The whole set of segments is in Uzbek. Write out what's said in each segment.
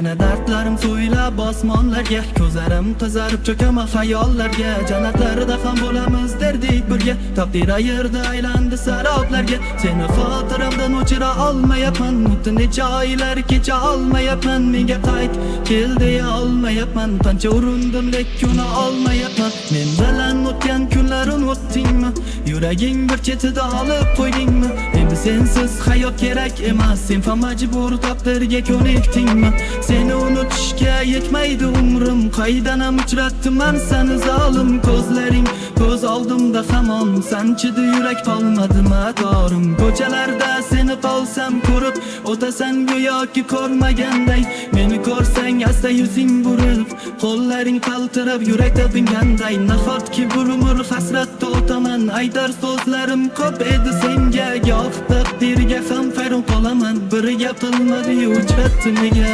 Yana dardlarim so'ylab osmonlarga, ko'zlarim qizarib cho'kaman xayollarga. Jannatlarda ham bo'lamiz derdik birga, taqdir ayirdi aylandi saroblarga. Seni xotiramdan o'chira olmayapman, o'tdi necha oylar kecha olmayapman. Menga qayt kel deya olmayapman, qancha urindim lekin olmayapman. Men bilan o'tgan kunlar unutdingmi? Yuraging bir chetida olib qo'ydingmi? Endi sensiz hayot kerak emas, sen ham majbur taqdirga ko'nikdingmi? Seni unutishga yetmaydi umrim, qaydan ham uchratdim men seni zolim. Ko'zlaring ko'z oldimda hamon, sanchidi yurak qolmadimi dorim. Ko'chalarda seni qolsam ko'rib o'tasan go'yoki ko'rmaganday. Meni ko'rsang asta yuzing burib, qo'llaring qaltirab yurakda binganday. Nahotki bir umr hasratda o'taman, aytar so'zlarim ko'p edi senga. Goh taqdirga ham hayron qolaman, bir gap qilmadi uchratdi nega?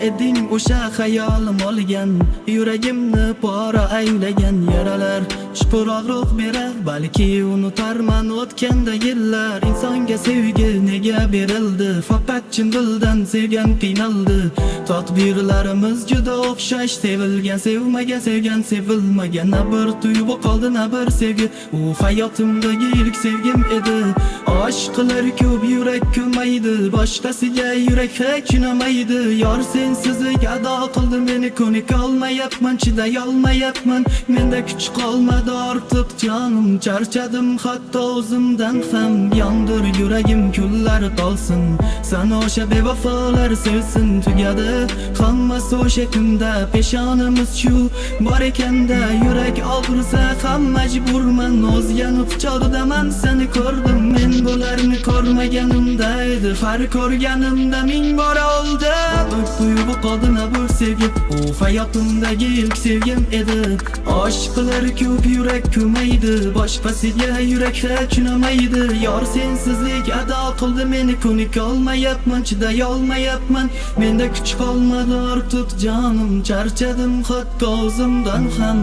Eding o'sha xayolim olgan, yuragimni pora aylagan yaralar chuqurroq berar, balki unutarman o'tganda yillar. Insonga sevgi nega berildi? Faqat chin dildan sevgan qiynaldi. Taqdirlarimiz juda o'xshash, sevilgan sevmagan, sevgan sevilmagan. Na bir tuyg'u qoldi, na bir sevgi. U hayotimdagi ilk sevgim edi. Oshqlar ko'p, yurak ko'maydi, boshqasiga yurak hech tunamaydi. Yor sensizlik ado qildi meni, ko'nika olmayapman, chiday olmayapman. Menda kuch qolmadi ortiq jonim, charchadim hatto o'zimdan ham. Yondir yuragim kunlar qolsin, sana o'sha bevafolar sevsin. Tugadi hammasi o'sha kunda, peshonamiz shu bor ekanda. Yurak og'risa ham majburman, o'zgani quchog'ida men seni ko'rdim. Men bularni ko'rmaganimda edi, har ko'rganimda ming bora oldi. Bir tuyg'u qoldi, na bir sevgi, u hayotimdagi ilk sevgim edi. Oshqlar ko'p, yurak ko'maydi, boshqasiga yurak hech tunamaydi. Yor sensizlik ado qildi meni, ko'nika olmayapman, chiday olmayapman. Menda kuch qolmadi ortiq jonim, charchadim hatto o'zimdan ham.